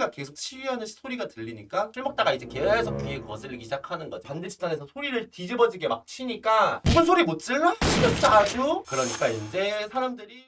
시위가 계속 시위하는 소리가 들리니까 술 먹다가 이제 계속 귀에 거슬리기 시작하는 거지. 반대 집단에서 소리를 뒤집어지게 막 치니까 무슨 소리 못 질러? 미치겠어 아주. 그러니까 이제 사람들이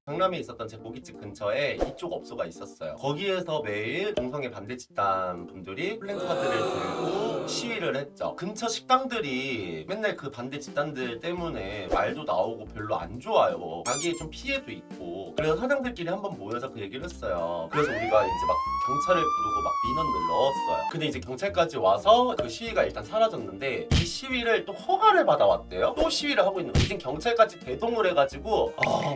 강남에 있었던 제 고깃집 근처에 이쪽 업소가 있었어요. 거기에서 매일 동성애 반대 집단 분들이 플랜카드를 들고 시위를 했죠. 근처 식당들이 맨날 그 반대 집단들 때문에 말도 나오고 별로 안 좋아요. 자기에 좀 피해도 있고. 그래서 사장들끼리 한번 모여서 그 얘기를 했어요. 그래서 우리가 이제 막 경찰을 부르고 막 민원을 넣었어요. 근데 이제 경찰까지 와서 그 시위가 일단 사라졌는데 이 시위를 또 허가를 받아왔대요. 또 시위를 하고 있는 거예요. 이제 경찰까지 대동을 해가지고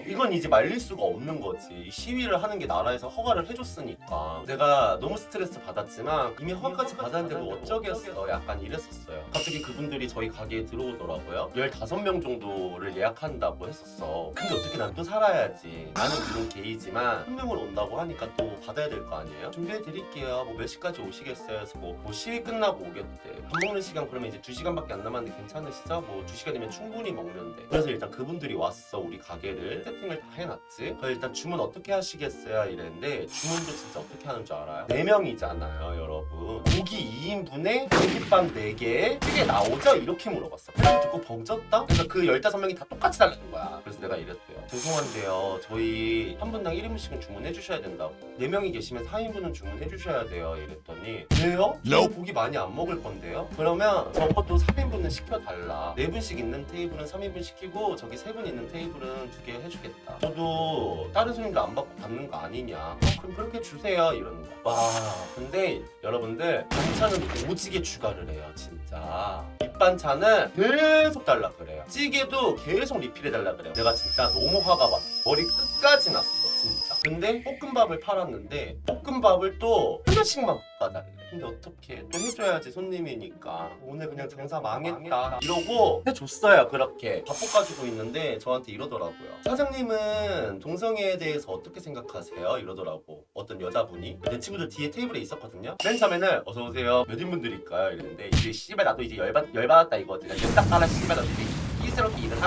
이건 이제 말릴 수가 없는 거지. 시위를 하는 게 나라에서 허가를 해줬으니까. 내가 너무 스트레스 받았지만 이미 허가까지 받았는데 뭐 어쩌겠어. 약간 이랬었어요. 갑자기 그분들이 저희 가게에 들어오더라고요. 15명 정도를 예약한다고 했었어. 근데 어떻게 난 또 살아야지. 나는 물론 게이지만 한 명을 온다고 하니까 또 받아야 될 거 아니에요? 준비해드릴게요. 뭐 몇 시까지 오시겠어요? 그래서 뭐 시위 끝나고 오겠대. 밥 먹는 시간 그러면 이제 2시간밖에 안 남았는데 괜찮으시죠? 뭐 2시간이면 충분히 먹는데. 그래서 일단 그분들이 왔어. 우리 가게를 세팅을 다 해놨지. 그래서 일단 주문 어떻게 하시겠어요? 이랬는데 주문도 진짜 어떻게 하는 줄 알아요? 4명이잖아요 여러분. 고기 2인분에 고깃밥 4개에 찌개 나오죠? 이렇게 물어봤어. 그래서 듣고 벙쪘다? 그래서 그 15명이 다 똑같이 달라는 거야. 그래서 내가 이랬대요. 죄송한데요. 저희 한 분당 1인분씩은 주문해 주셔야 된다고. 4명이 계시면 4인분은 주문해 주셔야 돼요. 이랬더니 왜요? 저 고기 많이 안 먹을 건데요? 그러면 적어도 3인분은 시켜달라. 4분씩 있는 테이블은 3인분 시키고 저기 3분 있는 테이블은 2개 해주겠다. 저도 다른 손님들 안 받고 받는 거 아니냐. 그럼 그렇게 주세요. 이러는 거야. 와 근데 여러분들 반찬은 오지게 추가를 해요. 진짜 밑반찬은 계속 달라 그래요. 찌개도 계속 리필해달라 그래요. 내가 진짜 너무 화가 막 머리 끝까지 났어 진짜. 근데 볶음밥을 팔았는데 볶음밥을 또 하나씩만 볶아달래. 근데 어떻게 또 해줘야지 손님이니까. 오늘 그냥 장사 망했다 이러고 해줬어요. 그렇게 밥 볶아주고 있는데 저한테 이러더라고요. 사장님은 동성애에 대해서 어떻게 생각하세요? 이러더라고. 어떤 여자분이. 내 친구들 뒤에 테이블에 있었거든요. 맨 처음에는 어서오세요 몇 인분들일까요? 이랬는데 이제 씨발 나도 이제 열받았다 이거지. 딱 깔아 씨발 나도 이제 끼스럽게 일을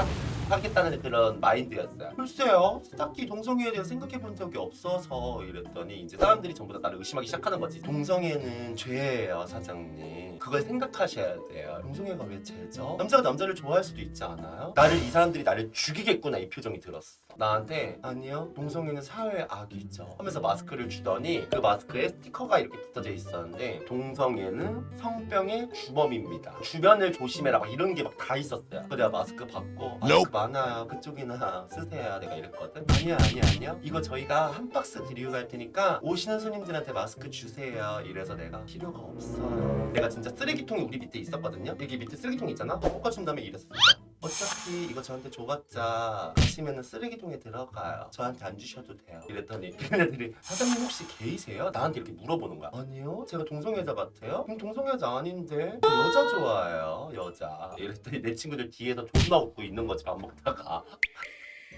하겠다는 그런 마인드였어요. 글쎄요 딱히 동성애에 대해 생각해 본 적이 없어서 이랬더니 이제 사람들이 전부 다 나를 의심하기 시작하는 거지. 동성애는 죄예요 사장님. 그걸 생각하셔야 돼요. 동성애가 왜 죄죠? 남자가 남자를 좋아할 수도 있지 않아요? 이 사람들이 나를 죽이겠구나 이 표정이 들었어. 나한테 아니요 동성애는 사회의 악이죠 하면서 마스크를 주더니 그 마스크에 스티커가 이렇게 붙어져 있었는데 동성애는 성병의 주범입니다. 주변을 조심해라 막 이런 게 막 다 있었어요. 그래서 내가 마스크 받고 마스크 많아요 그쪽이나 쓰세요 내가 이랬거든. 아니요 이거 저희가 한 박스 드리고 갈 테니까 오시는 손님들한테 마스크 주세요. 이래서 내가 필요가 없어요. 내가 진짜 쓰레기통이 우리 밑에 있었거든요. 여기 밑에 쓰레기통 있잖아. 볶아준 다음에 이랬어. 어차피 이거 저한테 줘봤자 가시면은 쓰레기통에 들어가요. 저한테 안 주셔도 돼요. 이랬더니 걔네들이 사장님 혹시 게이세요? 나한테 이렇게 물어보는 거야. 아니요 제가 동성애자 같아요? 동성애자 아닌데 저 여자 좋아해요 여자. 이랬더니 내 친구들 뒤에서 존나 웃고 있는 거지 밥 먹다가.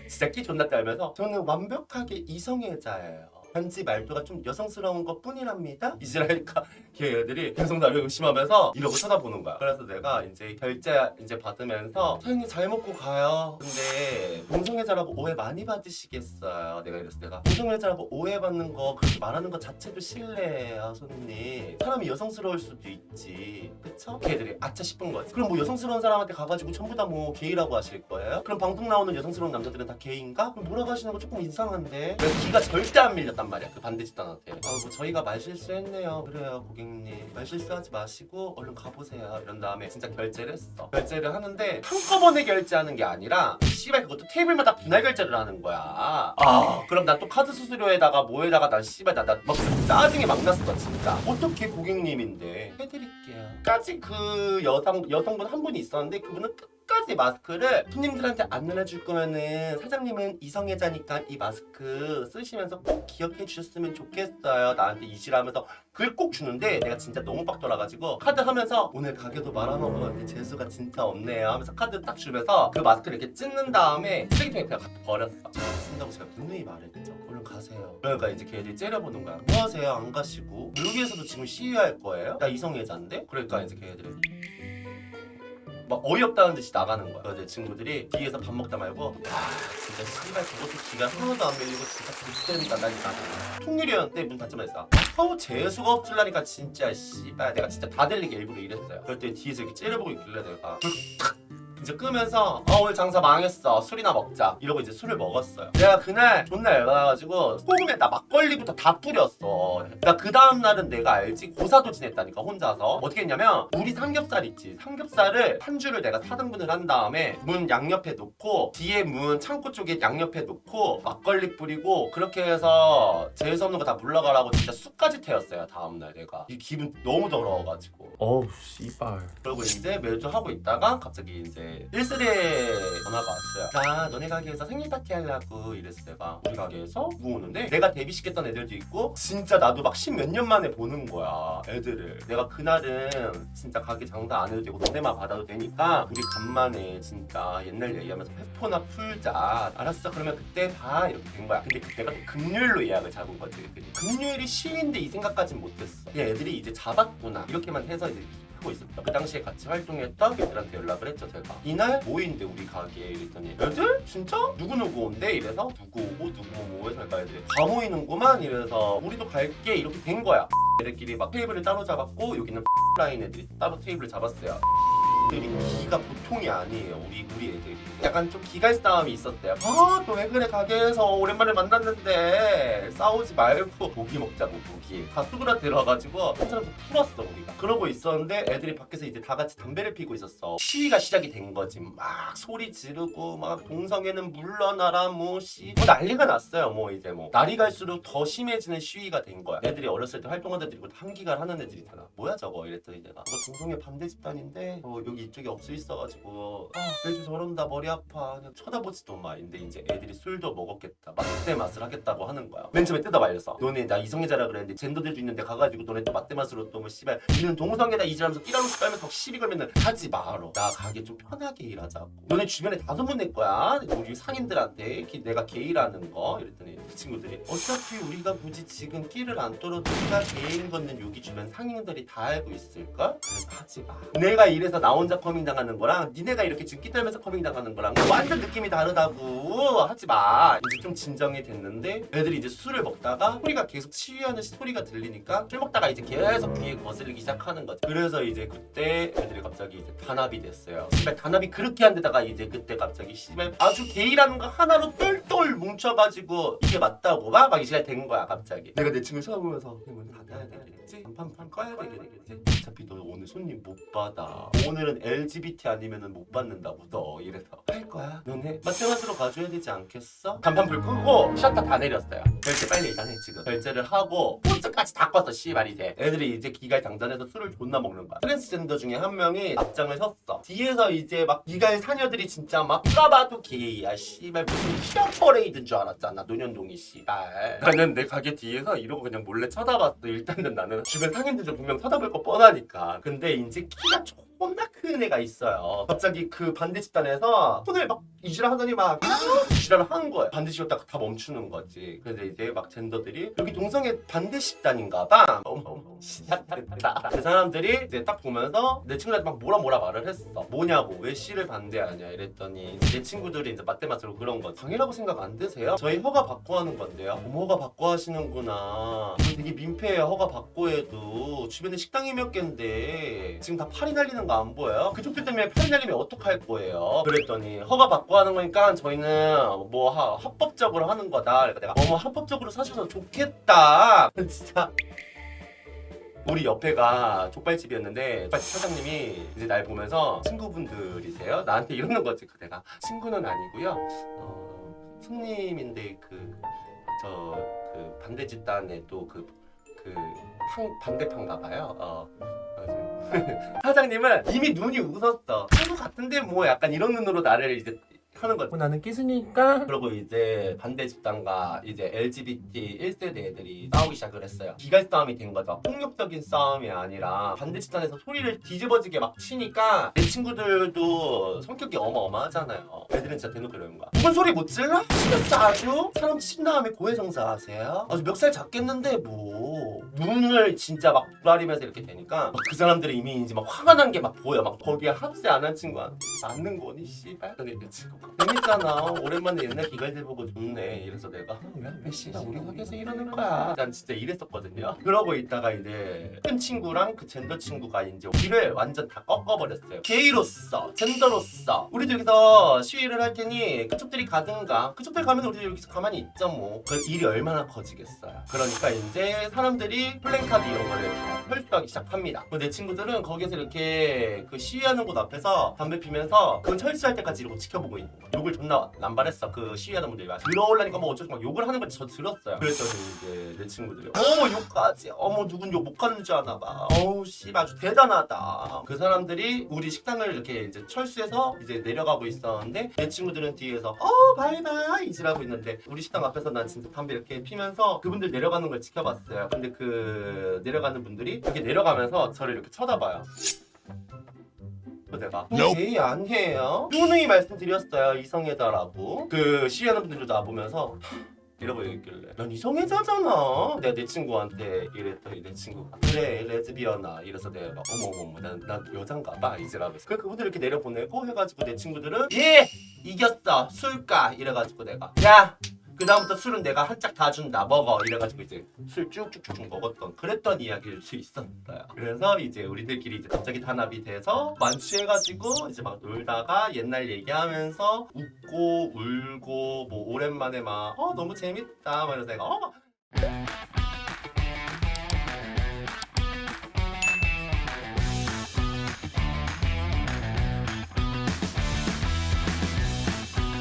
진짜 끼 존나 떨면서 저는 완벽하게 이성애자예요. 단지 말투가 좀 여성스러운 것 뿐이랍니다. 이지라니까 걔들이 계속 나를 의심하면서 이러고 쳐다보는 거야. 그래서 내가 이제 결제 받으면서 사장님 잘 먹고 가요. 근데 동성애자라고 오해 많이 받으시겠어요. 내가 이랬을 때가 동성애자라고 오해받는 거 그렇게 말하는 것 자체도 실례예요 손님. 사람이 여성스러울 수도 있지 그쵸? 걔들이 아차 싶은 거지. 그럼 뭐 여성스러운 사람한테 가가지고 전부 다 뭐 게이라고 하실 거예요? 그럼 방송 나오는 여성스러운 남자들은 다 게이인가? 그럼 뭐라고 하시는 거 조금 이상한데. 내가 기가 절대 안 밀렸단 말이야 그 반대 집단한테. 뭐 저희가 말실수했네요. 그래요 고객님 말실수하지 마시고 얼른 가보세요. 이런 다음에 진짜 결제를 했어. 결제를 하는데 한꺼번에 결제하는 게 아니라 씨발 그것도 테이블마다 분할 결제를 하는 거야. 그럼 난 또 카드 수수료에다가 뭐에다가 난 씨발 나 막 짜증이 막 났어 진짜. 어떻게 고객님인데 해드릴게요 까지 그 여성분 한 분이 있었는데 그분은 끝까지 마스크를 손님들한테 안 나눠줄 거면은 사장님은 이성애자니까 이 마스크 쓰시면서 꼭 기억해 주셨으면 좋겠어요. 나한테 이실하면서 그걸 꼭 주는데 내가 진짜 너무 빡 돌아가지고 카드 하면서 오늘 가게도 말아먹었는데 재수가 진짜 없네요 하면서 카드 딱 주면서 그 마스크를 이렇게 찢는 다음에 쓰레기통에 그냥 갖다 버렸어. 제가 쓴다고 제가 누누이 말했죠. 얼른 가세요. 그러니까 이제 걔들이 째려보는 거야. 뭐 하세요 안 가시고. 여기에서도 지금 시위할 거예요? 나 이성애자인데? 그러니까 이제 걔들이 막 어이없다는 듯이 나가는 거야. 그래서 내 친구들이 뒤에서 밥 먹다 말고 진짜 씨발 저것도 기가 하나도 안 밀리고 진짜 좋댄다. 난 진짜 통일이었는데 문 닫자마자 재수가 없을라니까 진짜 씨발 내가 진짜 다 들리게 일부러 이랬어요. 그럴 때 뒤에서 이렇게 째려보고 있길래 내가 이제 끄면서 오늘 장사 망했어 술이나 먹자 이러고 이제 술을 먹었어요. 내가 그날 존나 열받아가지고 소금에 나 막걸리부터 다 뿌렸어. 나 그 다음날은 내가 알지 고사도 지냈다니까 혼자서. 어떻게 했냐면 우리 삼겹살 있지, 삼겹살을 한 줄을 내가 4등분을 한 다음에 문 양옆에 놓고 뒤에 문 창고 쪽에 양옆에 놓고 막걸리 뿌리고 그렇게 해서 재수없는 거 다 물러가라고 진짜 술까지 태웠어요. 다음날 내가 이 기분 너무 더러워가지고 어우 씨발. 그리고 이제 매주 하고 있다가 갑자기 이제 1세대 전화가 왔어요. 나 너네 가게에서 생일 파티 하려고 이랬을 때가 우리 가게에서 누구 오는데 내가 데뷔시켰던 애들도 있고 진짜 나도 막 10몇 년 만에 보는 거야 애들을. 내가 그날은 진짜 가게 장사 안 해도 되고 너네만 받아도 되니까 우리 간만에 진짜 옛날 얘기하면서 회포나 풀자. 알았어 그러면 그때 봐 이렇게 된 거야. 근데 그때가 또 금요일로 예약을 잡은 거지. 금요일이 쉬인데 이 생각까진 못했어. 그냥 애들이 이제 잡았구나 이렇게만 해서 이제 하고 있었다. 그 당시에 같이 활동했던 애들한테 연락을 했죠 제가. 이날 모인대 우리 가게에 이랬더니 애들? 진짜? 누구누구 온대? 이래서 누구 오고 누구 오고 해서 애들이 다 모이는구만 이래서 우리도 갈게 이렇게 된 거야. 애들끼리 막 테이블을 따로 잡았고 여기는 라인 애들이 따로 테이블을 잡았어요. 애들이 기가 보통이 아니에요. 우리 애들이 약간 좀 기갈 싸움이 있었대요. 너 왜 그래 가게에서 오랜만에 만났는데 싸우지 말고 고기 먹자고. 고기 다 수그라들어가지고 한 사람도 풀었어 우리가. 그러고 있었는데 애들이 밖에서 이제 다 같이 담배를 피고 있었어. 시위가 시작이 된 거지. 막 소리 지르고 막 동성애는 물러나라 뭐 난리가 났어요. 뭐 이제 뭐 날이 갈수록 더 심해지는 시위가 된 거야. 애들이 어렸을 때 활동한 애들이고 한기갈 하는 애들이잖아. 뭐야 저거 이랬더니 내가 동성애 반대 집단인데 여기 이쪽에 없어 있어가지고 매주 저런다 머리 아파 그냥 쳐다보지도 마. 근데 이제 애들이 술도 먹었겠다. 맞대 맛을 하겠다고 하는 거야. 맨 처음에 뜯어 말렸어. 너네 나 이성애자라 그랬는데 젠더들도 있는데 가가지고 너네 또 맞대 맛으로 또 뭐 씨발 니는 동성애다 이지라면서 끼라면서 빨면서 시비 걸면은 하지 마라. 나 가게 좀 편하게 일하자고. 너네 주변에 다 소문낼 거야. 우리 상인들한테 내가 게이라는 거 이랬더니 그 친구들이 어차피 우리가 굳이 지금 끼를 안 떨어도 우리가 게이인 거는 여기 주변 상인들이 다 알고 있을걸? 그래서 하지 마. 내가 이래서 나 혼자 커밍 당하는 거랑 니네가 이렇게 지금 끼 떨면서 커밍 당하는 거랑 완전 느낌이 다르다고. 하지 마. 이제 좀 진정이 됐는데 애들이 이제 술을 먹다가 소리가 계속 시위하는 소리가 들리니까 술 먹다가 이제 계속 귀에 거슬리기 시작하는 거지. 그래서 이제 그때 애들이 갑자기 이제 단합이 됐어요. 씨발 단합이 그렇게 한 데다가 이제 그때 갑자기 씨발 아주 게이라는 거 하나로 똘똘 뭉쳐가지고 이게 맞다고 막 이 시간이 된 거야 갑자기. 내가 내 친구 쳐다보면서 문 닫아야 되겠지? 간판 꺼야 되겠지? 어차피 너 오늘 손님 못 받아. 오늘은 LGBT 아니면은 못 받는다고 너 이래서 할 거야. 너네 마트마스로 가줘야 되지 않겠어? 간판 불 끄고 셔터 다 내렸어요. 결제 빨리 일단 해 지금. 결제를 하고 포스까지 다 껐어 씨발. 이제 애들이 이제 기갈 장전해서 술을 존나 먹는 거야. 트랜스젠더 중에 한 명이 앞장을 섰어. 뒤에서 이제 막 기갈 사녀들이 진짜 막 누가 봐도 게이야 씨발. 무슨 히어 퍼레이드인 줄 알았잖아 논현동이 씨발. 나는 내 가게 뒤에서 이러고 그냥 몰래 쳐다봤어. 일단은 나는 주변 상인들도 분명 쳐다볼 거 뻔하니까. 근데 이제 키가 존나 큰 애가 있어요. 갑자기 그 반대 집단에서 손을 막 이지랄 하더니 막 이지랄을 하는 거예요. 반대 집단 다 멈추는 거지. 그래서 이제 막 젠더들이 여기 동성애 반대 집단인가 봐. 시작됐다. 그 사람들이 이제 딱 보면서 내 친구한테 막 뭐라 말을 했어. 뭐냐고 왜 씨를 반대하냐 이랬더니 내 친구들이 이제 맞대맞으로 그런 거. 당이라고 생각 안 드세요? 저희 허가 받고 하는 건데요. 허가 받고 하시는구나. 되게 민폐예요. 허가 받고 해도 주변에 식당이 몇 개인데 지금 다 팔이 날리는 거 안 보여요? 그쪽들 때문에 팔이 날리면 어떡할 거예요? 그랬더니 허가 받고 하는 거니까 저희는 뭐 합법적으로 하는 거다. 그러니까 내가 어머 합법적으로 사셔서 좋겠다. 진짜 우리 옆에가 족발집이었는데 족발집 사장님이 이제 날 보면서 친구분들이세요? 나한테 이러는 거지. 내가 친구는 아니고요. 손님인데 그 반대 집단에 또 반대편가 봐요. 사장님은 이미 눈이 웃었어. 친구 같은데 뭐 약간 이런 눈으로 나를 이제 하는 거지. 나는 끼스니까. 그리고 이제 반대 집단과 이제 LGBT 1세대 애들이 싸우기 시작을 했어요. 기갈 싸움이 된 거죠. 폭력적인 싸움이 아니라 반대 집단에서 소리를 뒤집어지게 막 치니까 내 친구들도 성격이 어마어마하잖아요. 애들은 진짜 대놓고 이러는 거야. 무슨 소리 못 질러? 시켰어 아주? 사람 친 다음에 고해성사하세요? 아주 멱살 잡겠는데 뭐. 눈을 진짜 막 부라리면서 이렇게 되니까 그 사람들이 이미 이제 막 화가 난 게 막 보여. 막 거기에 합세 안 한 친구한테 맞는 거니 씨발? 근데 내 친구가 재밌잖아. 오랜만에 옛날 기갈들 보고 좋네. 이래서 내가 왜 씨발 우리 학교에서 이러는 거야. 난 진짜 이랬었거든요. 그러고 있다가 이제 큰 친구랑 그 젠더 친구가 이제 길을 완전 다 꺾어버렸어요. 게이로서 젠더로서 우리도 여기서 시위를 할 테니 그쪽들이 가든가. 그쪽들 가면 우리도 여기서 가만히 있죠 뭐. 그 일이 얼마나 커지겠어요. 그러니까 이제 사람들이 플랜카드 이런 거를 다 펼쳐하기 시작합니다. 내 친구들은 거기서 이렇게 그 시위하는 곳 앞에서 담배 피면서 그 철수할 때까지 이러고 지켜보고 있는 거야. 욕을 존나 남발했어. 그 시위하는 분들이 막 들어올라니까 뭐 어쩌고 막 욕을 하는 걸 저 들었어요. 그랬더니 이제 내 친구들이 어머 욕까지 어머 누군 욕 못 가는 줄 아나 봐. 어우 씨 아주 대단하다. 그 사람들이 우리 식당을 이렇게 이제 철수해서 이제 내려가고 있었는데 내 친구들은 뒤에서 바이바이 이지라고 있는데 우리 식당 앞에서 난 진짜 담배 이렇게 피면서 그분들 내려가는 걸 지켜봤어요. 근데 그 내려가는 분들이 이렇게 내려가면서 저를 이렇게 쳐다봐요. 내가 게이 아니에요? 누누이 말씀드렸어요. 이성애자라고. 그 시위하는 분들도 나보면서 이러고 얘기했길래 난 이성애자잖아. 내가 내 친구한테 이랬더니 내 친구가 그래 레즈비언아. 이래서 내가 막 어머 난 여잔가 봐 이제라고 해서 그분들 이렇게 내려보내고 해가지고 내 친구들은 예 이겼어 술까 이래가지고 내가 야 그 다음부터 술은 내가 한 짝 다 준다 먹어 이래가지고 이제 술 쭉쭉쭉 먹었던 그랬던 이야기일 수 있었어요. 그래서 이제 우리들끼리 이제 갑자기 단합이 돼서 만취해가지고 이제 막 놀다가 옛날 얘기하면서 웃고 울고 뭐 오랜만에 막 너무 재밌다 막 이러면서 내가